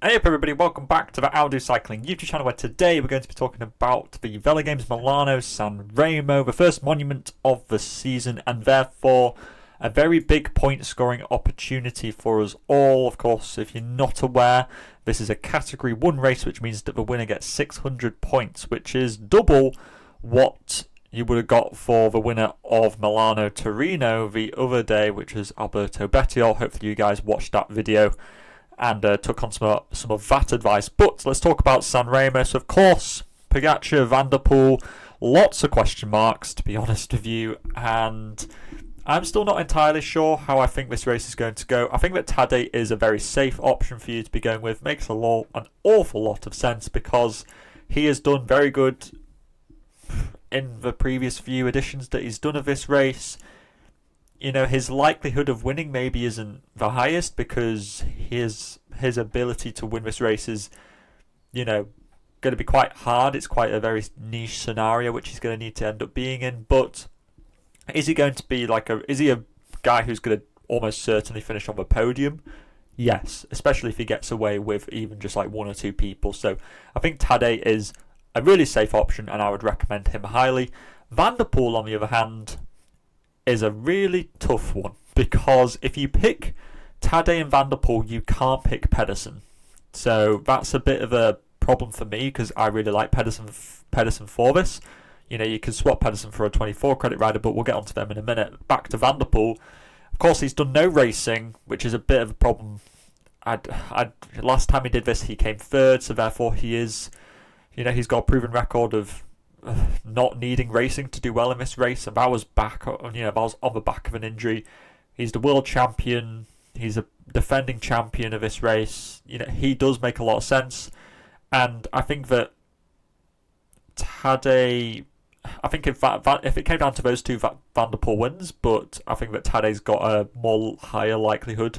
Hey up everybody, welcome back to the Aldo Cycling YouTube channel, where today we're going to be talking about the VELOGAMES Milano Sanremo, the first monument of the season, and therefore a very big point scoring opportunity for us all. Of course, if you're not aware, this is a category 1 race, which means that the winner gets 600 points, which is double what you would have got for the winner of Milano Torino the other day, which is Alberto Bettiol. Hopefully you guys watched that video and took on some of that advice. But let's talk about Sanremo. So, of course, Pogacar, Van der Poel, lots of question marks, to be honest with you. And I'm still not entirely sure how I think this race is going to go. I think that Tadej is a very safe option for you to be going with. Makes an awful lot of sense because he has done very good in the previous few editions that he's done of this race. You know, his likelihood of winning maybe isn't the highest because his ability to win this race is, going to be quite hard. It's quite a very niche scenario which he's going to need to end up being in. But is he going to be is he a guy who's going to almost certainly finish on the podium? Yes, especially if he gets away with even just like one or two people. So I think Tadej is a really safe option and I would recommend him highly. Van der Poel, on the other hand, is a really tough one because if you pick Tadej and Van der Poel, you can't pick Pedersen. So that's a bit of a problem for me because I really like Pedersen for this. You can swap Pedersen for a 24 credit rider, but we'll get onto them in a minute. Back to Van der Poel. Of course, he's done no racing, which is a bit of a problem. Last time he did this, he came third, so therefore he is, he's got a proven record of not needing racing to do well in this race, and that was that was on the back of an injury. He's the world champion. He's a defending champion of this race. He does make a lot of sense, and I think that Tadej. I think if it came down to those two, Van der Poel wins, but I think that Tadej's got a more higher likelihood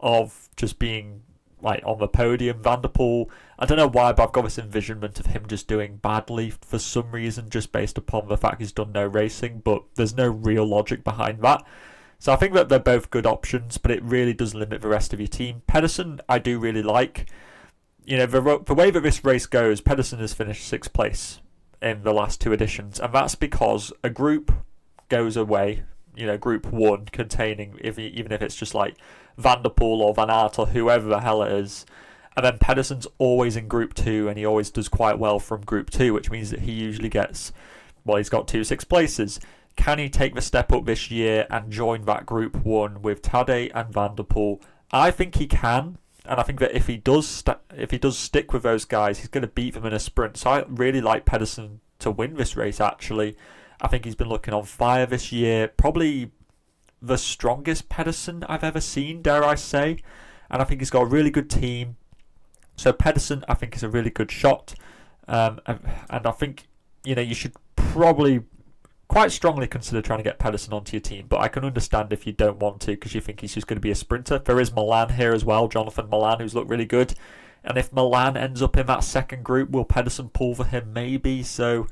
of just being on the podium. Van der Poel, I don't know why, but I've got this envisionment of him just doing badly for some reason, just based upon the fact he's done no racing, but there's no real logic behind that. So I think that they're both good options, but it really does limit the rest of your team. Pedersen, I do really like. The way that this race goes, Pedersen has finished 6th place in the last 2 editions, and that's because a group goes away, group 1 containing, even if it's just like Van der Poel or Van Aert or whoever the hell it is, and then Pedersen's always in group 2 and he always does quite well from group 2, which means that he usually gets, he's got 2 6th places. Can he take the step up this year and join that group 1 with Tadej and Van der Poel? I think he can, and I think that if he does stick with those guys, he's going to beat them in a sprint. So I really like Pedersen to win this race, actually. I think he's been looking on fire this year. Probably the strongest Pedersen I've ever seen, dare I say. And I think he's got a really good team. So Pedersen, I think, is a really good shot. And I think, you should probably quite strongly consider trying to get Pedersen onto your team. But I can understand if you don't want to because you think he's just going to be a sprinter. There is Milan here as well, Jonathan Milan, who's looked really good. And if Milan ends up in that second group, will Pedersen pull for him? Maybe. So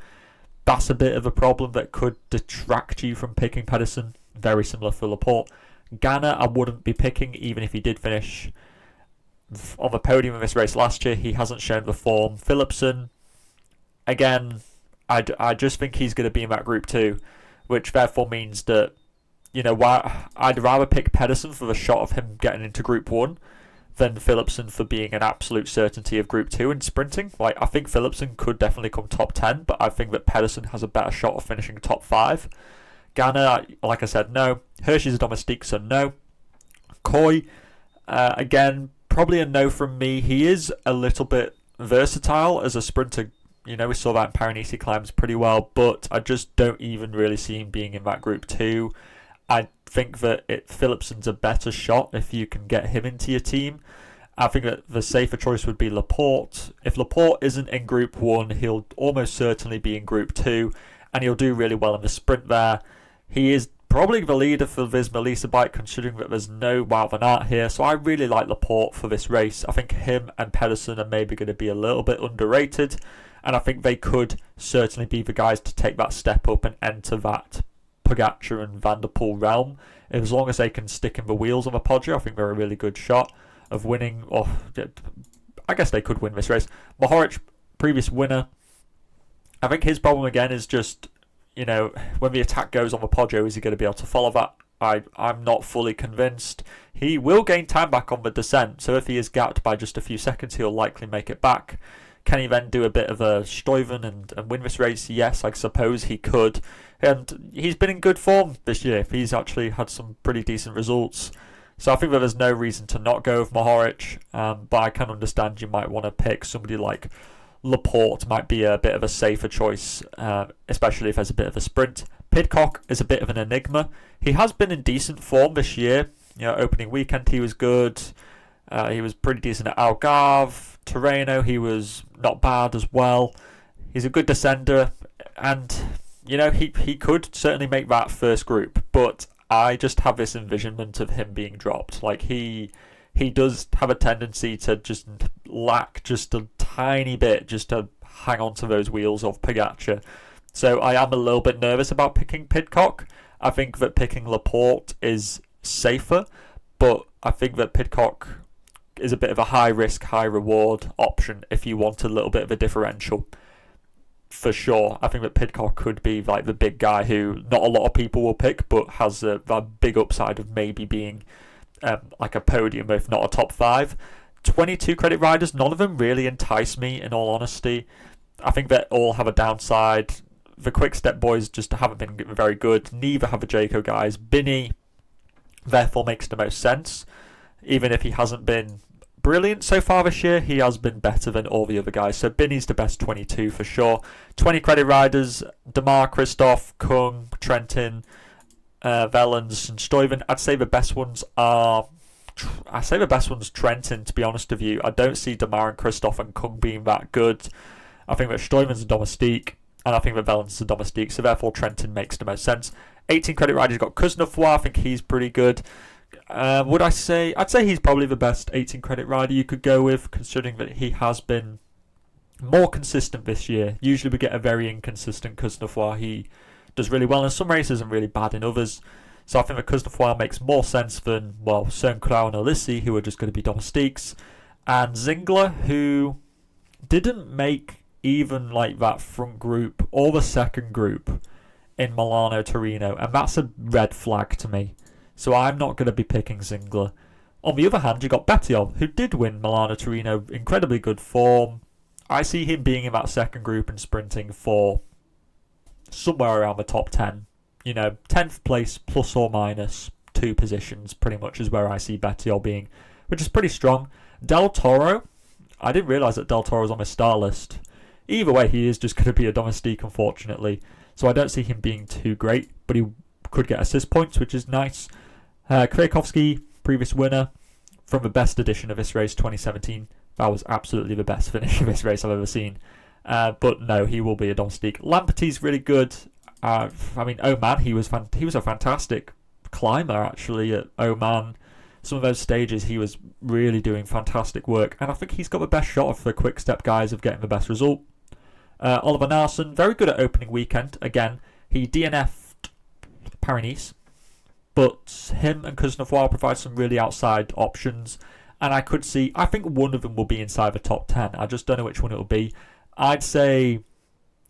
that's a bit of a problem that could detract you from picking Pedersen. Very similar for Laporte. Ganna, I wouldn't be picking, even if he did finish on the podium in this race last year. He hasn't shown the form. Philipsen, again, I just think he's going to be in that group 2, which therefore means that, I'd rather pick Pedersen for the shot of him getting into group 1 than Philipsen for being an absolute certainty of group 2 in sprinting. I think Philipsen could definitely come top 10, but I think that Pedersen has a better shot of finishing top 5. Ganna, like I said, no. Hershey's a domestique, so no. Coy, again, probably a no from me. He is a little bit versatile as a sprinter. We saw that in Paris-Nice, he climbs pretty well, but I just don't even really see him being in that group 2. I think that Philipsen's a better shot if you can get him into your team. I think that the safer choice would be Laporte. If Laporte isn't in group 1, he'll almost certainly be in group 2, and he'll do really well in the sprint there. He is probably the leader for this Melissa bike, considering that there's no Wout van Aert here, so I really like Laporte for this race. I think him and Pedersen are maybe going to be a little bit underrated, and I think they could certainly be the guys to take that step up and enter that Pogacar and Van der Poel realm. As long as they can stick in the wheels of a Poggio, I think they're a really good shot of winning. I guess they could win this race. Mohoric, previous winner. I think his problem again is just, when the attack goes on the Poggio, is he going to be able to follow that? I'm not fully convinced. He will gain time back on the descent, so if he is gapped by just a few seconds, he'll likely make it back. Can he then do a bit of a Stuyven and win this race? Yes, I suppose he could. And he's been in good form this year. He's actually had some pretty decent results. So I think that there's no reason to not go with Mohoric, but I can understand you might want to pick somebody like Laporte, might be a bit of a safer choice, especially if there's a bit of a sprint. Pidcock is a bit of an enigma. He has been in decent form this year. Opening weekend he was good. He was pretty decent at Algarve. Tirreno, he was not bad as well. He's a good descender, and he could certainly make that first group, but I just have this envisionment of him being dropped. Like he does have a tendency to just lack just a tiny bit just to hang on to those wheels of Pogacar. So I am a little bit nervous about picking Pidcock. I think that picking Laporte is safer, but I think that Pidcock is a bit of a high risk, high reward option if you want a little bit of a differential. For sure, I think that Pidcock could be like the big guy who not a lot of people will pick, but has a big upside of maybe being like a podium, if not a top 5. 22 credit riders, none of them really entice me, in all honesty. I think they all have a downside. The Quick Step boys just haven't been very good. Neither have the Jayco guys. Binny, therefore, makes the most sense. Even if he hasn't been brilliant so far this year, he has been better than all the other guys. So Binny's the best 22 for sure. 20 credit riders, Demar, Christoph, Kung, Trentin, Wellens and Stuyven. I'd say the best ones Trentin, to be honest with you. I don't see Demar and Christoph and Kung being that good. I think that Stuyven's a domestique, and I think that Wellens is a domestique, so therefore Trentin makes the most sense. 18 credit riders, got Kuznetsov. I think he's pretty good. I'd say he's probably the best 18 credit rider you could go with, considering that he has been more consistent this year. Usually we get a very inconsistent Kuznetsov. He does really well in some races and really bad in others. So I think that Kuznetsov makes more sense than, Sonkrau and Ulissi, who are just going to be domestiques. And Zingler, who didn't make even like that front group or the second group in Milano Torino, and that's a red flag to me. So I'm not going to be picking Zingler. On the other hand, you got Bettiol, who did win Milano Torino, incredibly good form. I see him being in that second group and sprinting for somewhere around the top 10. 10th place plus or minus 2 positions pretty much is where I see Bettiol being, which is pretty strong. Del Toro, I didn't realise that Del Toro was on my star list. Either way, he is just going to be a domestique, unfortunately. So I don't see him being too great, but he could get assist points, which is nice. Krakovsky, previous winner from the best edition of this race, 2017. That was absolutely the best finish of this race I've ever seen. But no, he will be a domestique. Lamperty's really good. Oman, he was a fantastic climber actually at Oman. Some of those stages he was really doing fantastic work, and I think he's got the best shot of the quick step guys of getting the best result. Oliver Narsson, very good at opening weekend. Again, he DNF'd Paris-Nice, but him and Kuznetsov provide some really outside options, and I think one of them will be inside the top 10. I just don't know which one it will be. I'd say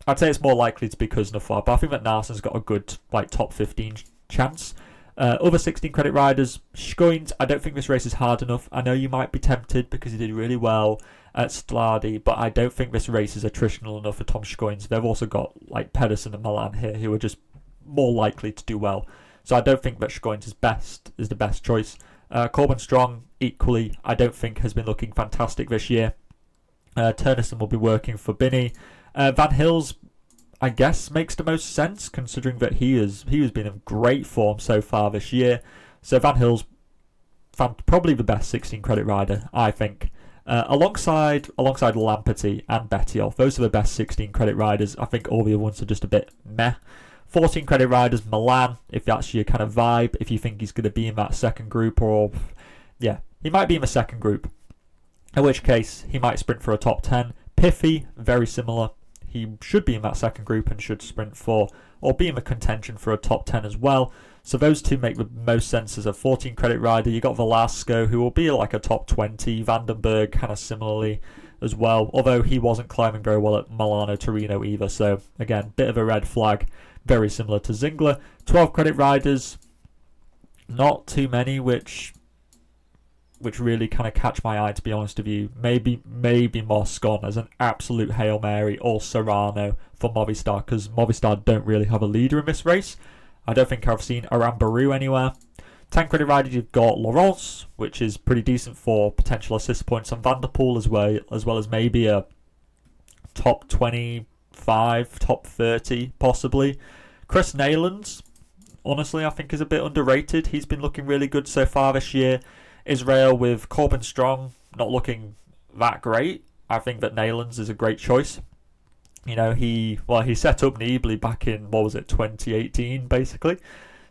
it's more likely to be Kuznetsov, but I think that Narsson's got a good top 15 chance. Other 16 credit riders, Schoins, I don't think this race is hard enough. I know you might be tempted because he did really well at Stradé, but I don't think this race is attritional enough for Tom Schoins. They've also got Pedersen and Milan here who are just more likely to do well. So I don't think that Schoins is the best choice. Corbin Strong, equally, I don't think has been looking fantastic this year. Turnison will be working for Binny. Van Hills, I guess, makes the most sense considering that he has been in great form so far this year. So Van Hills, probably the best 16 credit rider, I think. Alongside Lamperty and Bettiol, those are the best 16 credit riders. I think all the other ones are just a bit meh. 14 credit riders, Milan, if that's your kind of vibe, if you think he's going to be in that second group, or he might be in the second group, in which case he might sprint for a top 10. Piffy, very similar. he should be in that second group and should sprint for, or be in the contention for a top 10 as well. So those two make the most sense as a 14 credit rider. You got Velasco, who will be like a top 20. Vandenberg kind of similarly as well, although he wasn't climbing very well at Milano Torino either. So again, bit of a red flag, very similar to Zingler. 12 credit riders, not too many, which really kind of catch my eye, to be honest with you. Maybe Moscon as an absolute Hail Mary, or Serrano for Movistar, because Movistar don't really have a leader in this race. I don't think I've seen Arambaru anywhere. 10 credit riders, you've got Laurence, which is pretty decent for potential assist points on Van der Poel, as well as maybe a top 25, top 30 possibly. Chris Neylands, honestly, I think is a bit underrated. He's been looking really good so far this year. Israel with Corbin Strong not looking that great. I think that Neylands is a great choice. You know, he set up Nibali back in, 2018 basically.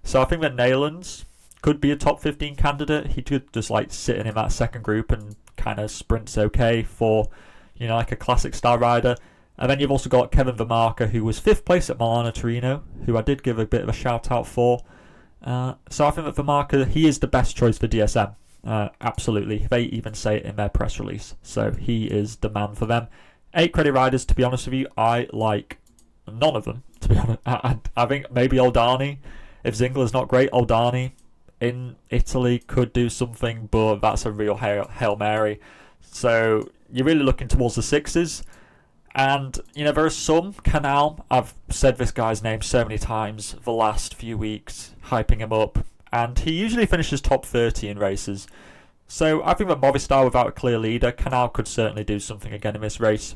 So I think that Neylands could be a top 15 candidate. He could just like sitting in that second group and kind of sprints okay for, like a classic star rider. And then you've also got Kevin Vermarker, who was 5th place at Milano Torino, who I did give a bit of a shout out for. So I think that Vermarker, he is the best choice for DSM. Absolutely. They even say it in their press release. So he is the man for them. 8 credit riders, to be honest with you, I like none of them, to be honest. I think maybe Oldani. If Zingler's not great, Oldani in Italy could do something, but that's a real Hail Mary. So you're really looking towards the 6s. And, there are some. Canal, I've said this guy's name so many times the last few weeks, hyping him up. And he usually finishes top 30 in races. So I think that Movistar, without a clear leader, Canal could certainly do something again in this race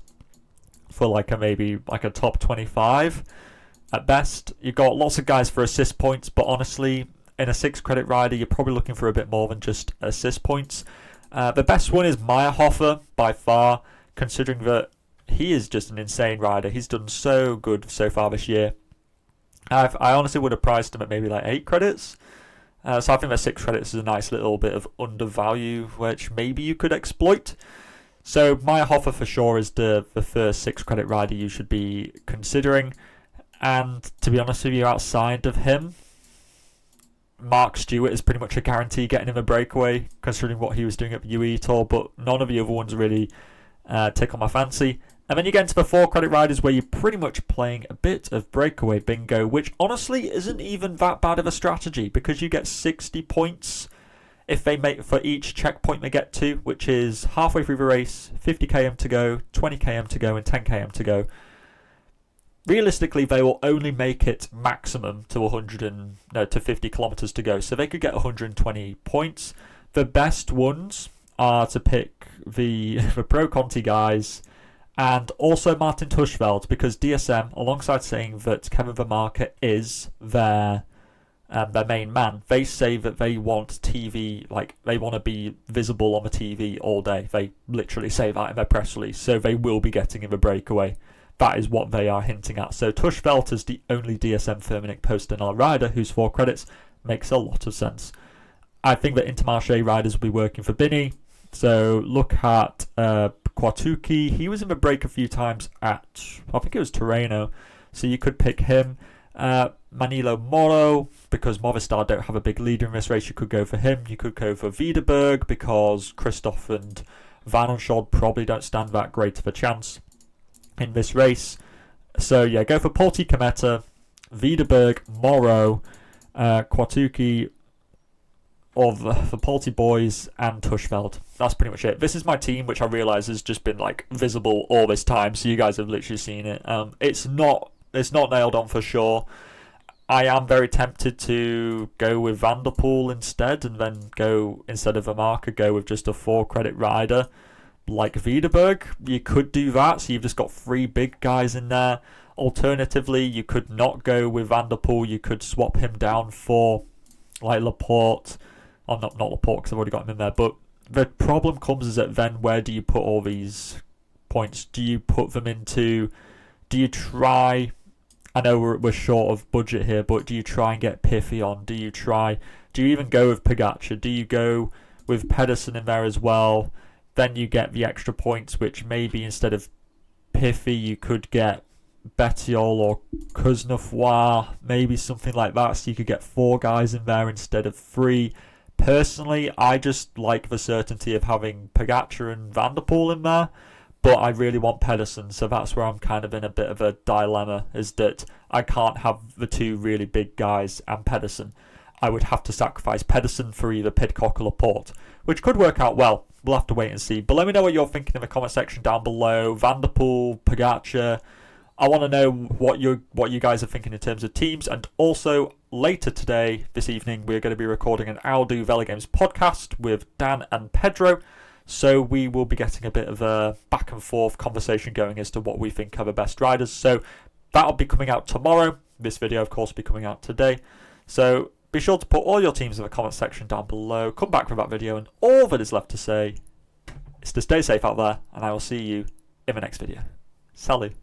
for maybe a top 25 at best. You've got lots of guys for assist points, but honestly, in a 6 credit rider, you're probably looking for a bit more than just assist points. The best one is Meyerhofer by far, considering that he is just an insane rider. He's done so good so far this year. I honestly would have priced him at maybe 8 credits. So I think that 6 credits is a nice little bit of undervalue, which maybe you could exploit. So Meyerhofer for sure is the first 6 credit rider you should be considering. And to be honest with you, outside of him, Mark Stewart is pretty much a guarantee getting him a breakaway, considering what he was doing at the UE Tour, but none of the other ones really tickle my fancy. And then you get into the 4 credit riders, where you're pretty much playing a bit of breakaway bingo, which honestly isn't even that bad of a strategy, because you get 60 points if they make for each checkpoint they get to, which is halfway through the race, 50 km to go, 20 km to go, and 10 km to go. Realistically, they will only make it maximum to 50 kilometers to go, so they could get 120 points. The best ones are to pick the Pro Conti guys, and also Martin Tuschfeld, because DSM, alongside saying that Kevin Vermarker is their main man, they say that they want TV, they want to be visible on the TV all day. They literally say that in their press release, so they will be getting him a breakaway. That is what they are hinting at. So Tuschfeld is the only DSM Firmenich Post-Denal rider who's 4 credits. Makes a lot of sense. I think that Intermarché riders will be working for Bini. So look at Quartucci. He was in the break a few times at, I think it was Tirreno. So you could pick him. Manilo Moro, because Movistar don't have a big leader in this race, you could go for him. You could go for Wiederberg, because Christoph and Van Onschot probably don't stand that great of a chance in this race. So yeah, go for Porti Cometa, Wiederberg, Moro, Quartucci, or the Porti boys, and Tuschfeld. That's pretty much it. This is my team, which I realise has just been visible all this time, so you guys have literally seen it. It's not nailed on for sure. I am very tempted to go with Van der Poel instead, and then go, instead of a marker, go with just a 4 credit rider like Wiederberg. You could do that, so you've just got 3 big guys in there. Alternatively, you could not go with Van der Poel. You could swap him down for Laporte. Oh, not Laporte, because I've already got him in there. But the problem comes is that then where do you put all these points? Do you put them into... Do you try... I know we're short of budget here, but do you try and get Piffy on? Do you even go with Pogacar? Do you go with Pedersen in there as well? Then you get the extra points, which maybe instead of Piffy you could get Bettiol or Kuznefroy, maybe something like that, so you could get 4 guys in there instead of 3. Personally, I just like the certainty of having Pogacar and Van der Poel in there, but I really want Pedersen, so that's where I'm kind of in a bit of a dilemma, is that I can't have the 2 really big guys and Pedersen. I would have to sacrifice Pedersen for either Pidcock or Laporte, which could work out well. We'll have to wait and see. But let me know what you're thinking in the comment section down below. Van der Poel, Pogacar. I want to know what you guys are thinking in terms of teams. And also, later today, this evening, we're going to be recording an I'll Do VELOGAMES podcast with Dan and Pedro. So we will be getting a bit of a back and forth conversation going as to what we think are the best riders. So that'll be coming out tomorrow. This video, of course, will be coming out today. So be sure to put all your teams in the comment section down below. Come back for that video, and all that is left to say is to stay safe out there, and I will see you in the next video. Salut.